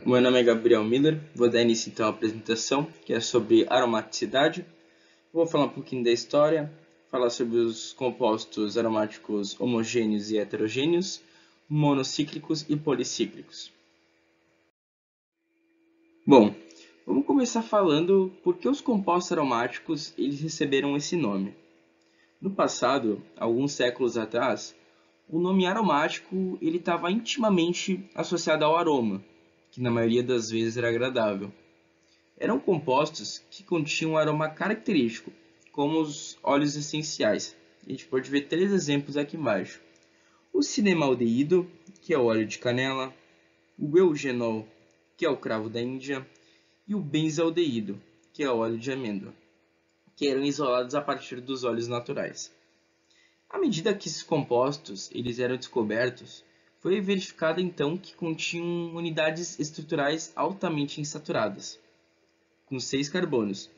Meu nome é Gabriel Miller, vou dar início então à apresentação, que é sobre aromaticidade. Vou falar um pouquinho da história, falar sobre os compostos aromáticos homogêneos e heterogêneos, monocíclicos e policíclicos. Bom, vamos começar falando por que os compostos aromáticos eles receberam esse nome. No passado, alguns séculos atrás, o nome aromático ele estava intimamente associado ao aroma, que na maioria das vezes era agradável. Eram compostos que continham um aroma característico, como os óleos essenciais. A gente pode ver três exemplos aqui embaixo. O cinemaldeído, que é o óleo de canela, o eugenol, que é o cravo da Índia, e o benzaldeído, que é o óleo de amêndoa, que eram isolados a partir dos óleos naturais. À medida que esses compostos eles eram descobertos, foi verificado então que continham unidades estruturais altamente insaturadas, com 6 carbonos,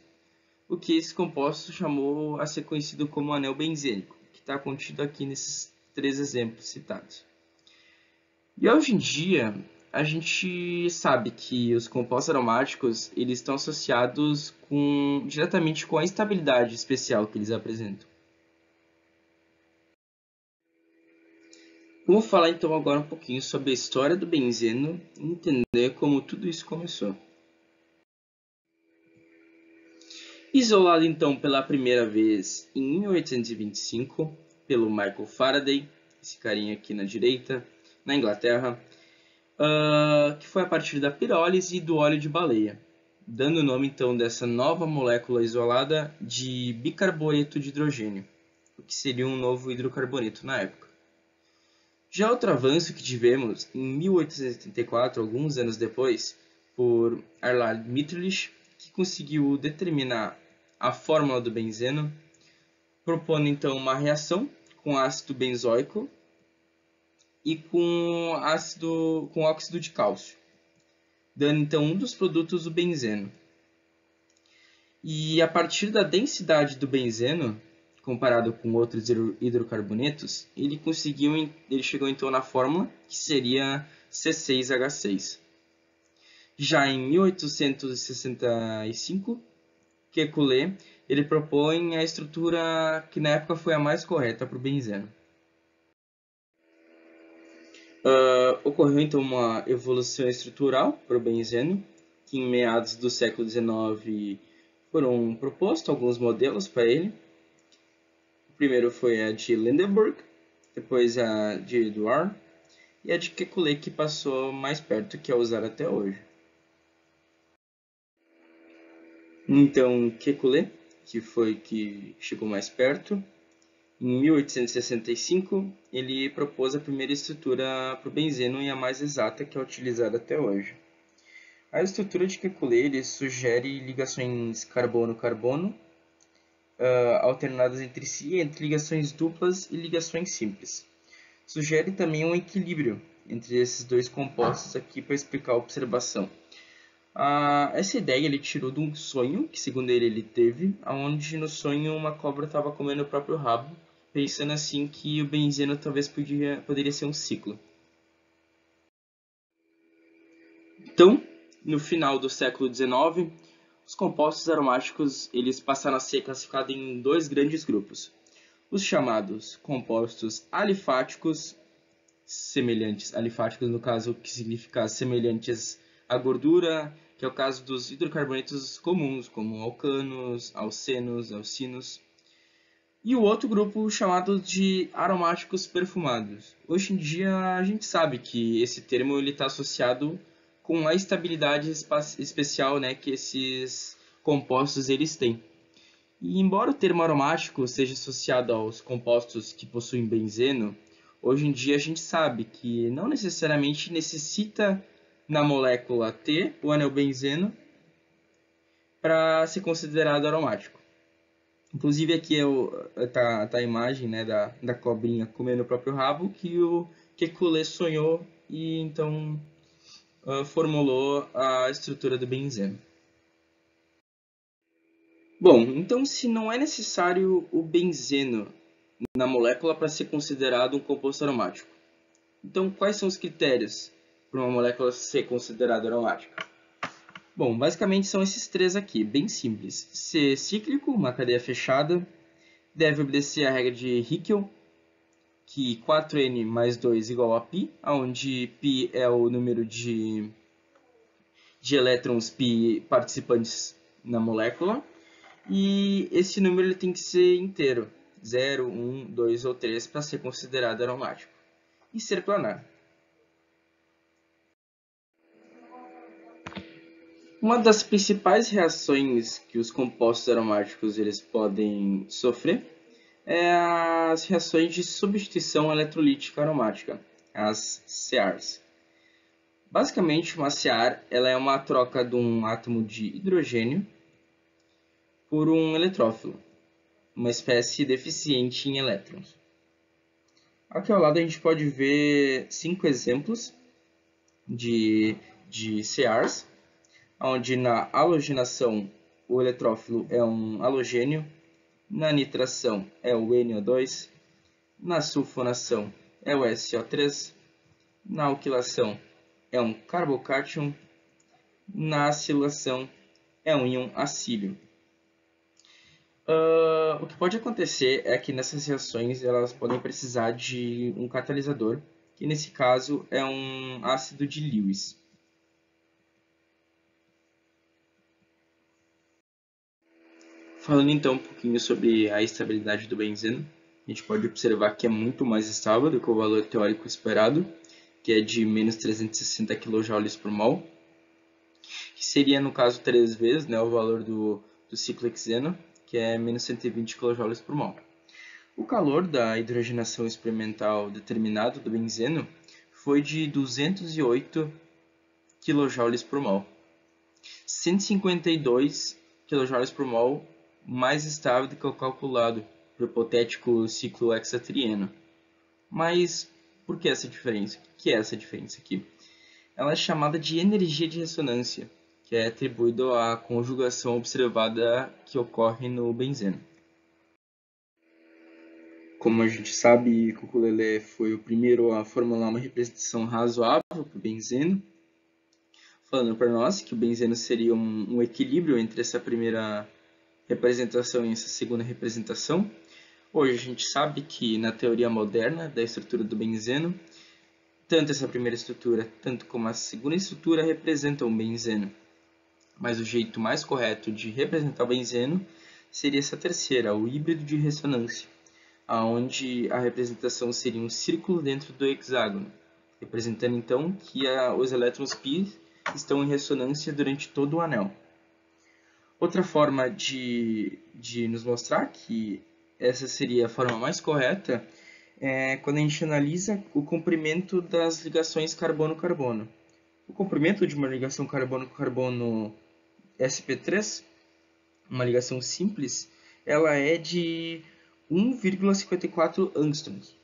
o que esse composto chamou a ser conhecido como anel benzênico, que está contido aqui nesses três exemplos citados. E hoje em dia, a gente sabe que os compostos aromáticos eles estão associados diretamente com a estabilidade especial que eles apresentam. Vamos falar então agora um pouquinho sobre a história do benzeno e entender como tudo isso começou. Isolado então pela primeira vez em 1825 pelo Michael Faraday, esse carinha aqui na direita, na Inglaterra, que foi a partir da pirólise e do óleo de baleia, dando o nome então dessa nova molécula isolada de bicarboneto de hidrogênio, o que seria um novo hidrocarboneto na época. Já outro avanço que tivemos em 1874, alguns anos depois, por Arlad Mitscherlich, que conseguiu determinar a fórmula do benzeno, propondo então uma reação com ácido benzoico e com óxido de cálcio, dando então um dos produtos do benzeno. E a partir da densidade do benzeno, comparado com outros hidrocarbonetos, ele chegou então na fórmula que seria C6H6. Já em 1865, Kekulé ele propõe a estrutura que na época foi a mais correta para o benzeno. Ocorreu então uma evolução estrutural para o benzeno, que em meados do século XIX foram propostos alguns modelos para ele. O primeiro foi a de Lindenburg, depois a de Eduard e a de Kekulé, que passou mais perto, que é usada até hoje. Então, Kekulé, que foi que chegou mais perto, em 1865, ele propôs a primeira estrutura para o benzeno e a mais exata que é utilizada até hoje. A estrutura de Kekulé ele sugere ligações carbono-carbono alternadas entre si, entre ligações duplas e ligações simples. Sugere também um equilíbrio entre esses dois compostos aqui para explicar a observação. Essa ideia ele tirou de um sonho que, segundo ele teve, onde no sonho uma cobra estava comendo o próprio rabo, pensando assim que o benzeno talvez poderia ser um ciclo. Então, no final do século XIX, os compostos aromáticos eles passaram a ser classificados em dois grandes grupos. Os chamados compostos alifáticos, alifáticos no caso que significa semelhantes à gordura, que é o caso dos hidrocarbonetos comuns, como alcanos, alcenos, alcinos. E o outro grupo chamado de aromáticos perfumados. Hoje em dia a gente sabe que esse termo está associado com a estabilidade especial, né, que esses compostos eles têm. E embora o termo aromático seja associado aos compostos que possuem benzeno, hoje em dia a gente sabe que não necessariamente necessita na molécula ter o anel benzeno para ser considerado aromático. Inclusive aqui tá a imagem, né, da cobrinha comendo o próprio rabo que o Kekulé sonhou e então formulou a estrutura do benzeno. Bom, então se não é necessário o benzeno na molécula para ser considerado um composto aromático, então quais são os critérios para uma molécula ser considerada aromática? Bom, basicamente são esses três aqui, bem simples. Ser cíclico, uma cadeia fechada, deve obedecer à regra de Hickel, que 4N mais 2 igual a π, onde π é o número de elétrons π participantes na molécula. E esse número ele tem que ser inteiro, 0, 1, 2 ou 3, para ser considerado aromático. E ser planar. Uma das principais reações que os compostos aromáticos eles podem sofrer é as reações de substituição eletrolítica aromática, as CARs. Basicamente, uma CAR ela é uma troca de um átomo de hidrogênio por um eletrófilo, uma espécie deficiente em elétrons. Aqui ao lado a gente pode ver 5 exemplos de CARs, onde na halogenação o eletrófilo é um halogênio, na nitração é o NO2, na sulfonação é o SO3, na alquilação é um carbocátion, na acilação é um íon acílio. O que pode acontecer é que nessas reações elas podem precisar de um catalisador, que nesse caso é um ácido de Lewis. Falando então um pouquinho sobre a estabilidade do benzeno, a gente pode observar que é muito mais estável do que o valor teórico esperado, que é de menos 360 kJ por mol, que seria no caso 3 vezes o valor do ciclohexeno, que é menos 120 kJ por mol. O calor da hidrogenação experimental determinado do benzeno foi de 208 kJ por mol. 152 kJ por mol mais estável do que o calculado para o hipotético ciclo hexatrieno. Mas por que essa diferença? O que é essa diferença aqui? Ela é chamada de energia de ressonância, que é atribuída à conjugação observada que ocorre no benzeno. Como a gente sabe, Kekulé foi o primeiro a formular uma representação razoável para o benzeno, falando para nós que o benzeno seria um equilíbrio entre essa primeira representação e essa segunda representação. Hoje a gente sabe que na teoria moderna da estrutura do benzeno, tanto essa primeira estrutura, tanto como a segunda estrutura representam o benzeno. Mas o jeito mais correto de representar o benzeno seria essa terceira, o híbrido de ressonância, onde a representação seria um círculo dentro do hexágono, representando então que os elétrons π estão em ressonância durante todo o anel. Outra forma de nos mostrar que essa seria a forma mais correta é quando a gente analisa o comprimento das ligações carbono-carbono. O comprimento de uma ligação carbono-carbono sp3, uma ligação simples, ela é de 1,54 angstroms.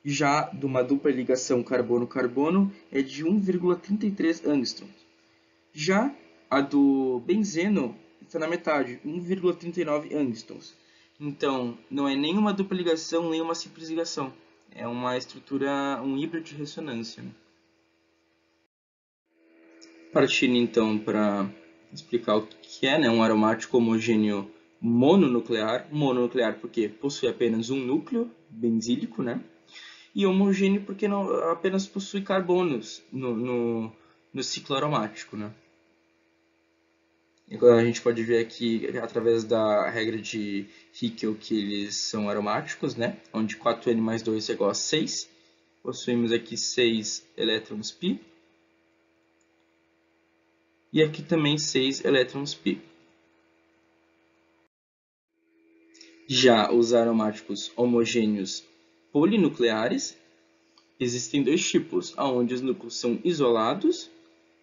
Já de uma dupla ligação carbono-carbono é de 1,33 angstroms. Já a do benzeno está na metade, 1,39 angstroms. Então, não é nem uma dupla ligação, nem uma simples ligação. É uma estrutura, um híbrido de ressonância. Partindo então para explicar o que é um aromático homogêneo mononuclear. Mononuclear porque possui apenas um núcleo benzílico, e homogêneo porque não apenas possui carbonos no ciclo aromático. A gente pode ver aqui, através da regra de Hickel, que eles são aromáticos, onde 4N mais 2 é igual a 6. Possuímos aqui 6 elétrons π. E aqui também 6 elétrons π. Já os aromáticos homogêneos polinucleares, existem dois tipos, onde os núcleos são isolados.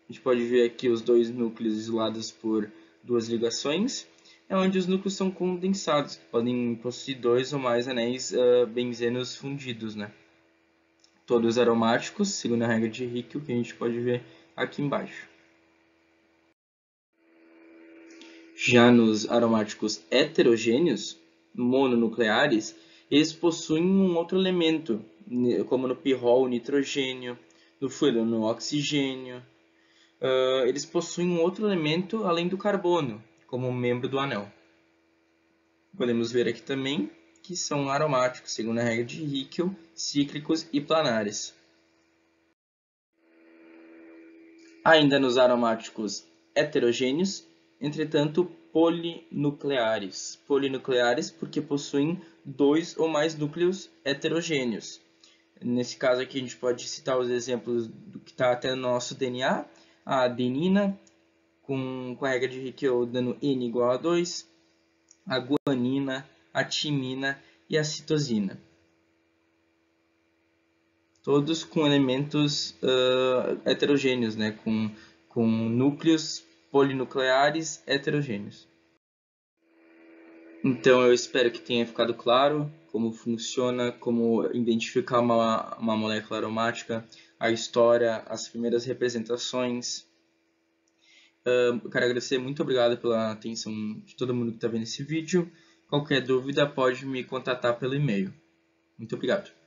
A gente pode ver aqui os dois núcleos isolados por duas ligações, onde os núcleos são condensados, que podem possuir 2 ou mais anéis benzenos fundidos. Todos aromáticos, segundo a regra de Hickel, que a gente pode ver aqui embaixo. Já nos aromáticos heterogêneos, mononucleares, eles possuem um outro elemento, como no pirrol, nitrogênio, do fluido no oxigênio. Eles possuem um outro elemento além do carbono, como membro do anel. Podemos ver aqui também que são aromáticos, segundo a regra de Hickel, cíclicos e planares. Ainda nos aromáticos heterogêneos, entretanto polinucleares. Polinucleares porque possuem 2 ou mais núcleos heterogêneos. Nesse caso aqui a gente pode citar os exemplos do que está até no nosso DNA, a adenina, com a regra de Hickel dando N igual a 2, a guanina, a timina e a citosina. Todos com elementos heterogêneos, né? com núcleos polinucleares heterogêneos. Então eu espero que tenha ficado claro como funciona, como identificar uma molécula aromática, a história, as primeiras representações. Eu quero agradecer, muito obrigado pela atenção de todo mundo que está vendo esse vídeo. Qualquer dúvida pode me contatar pelo e-mail. Muito obrigado.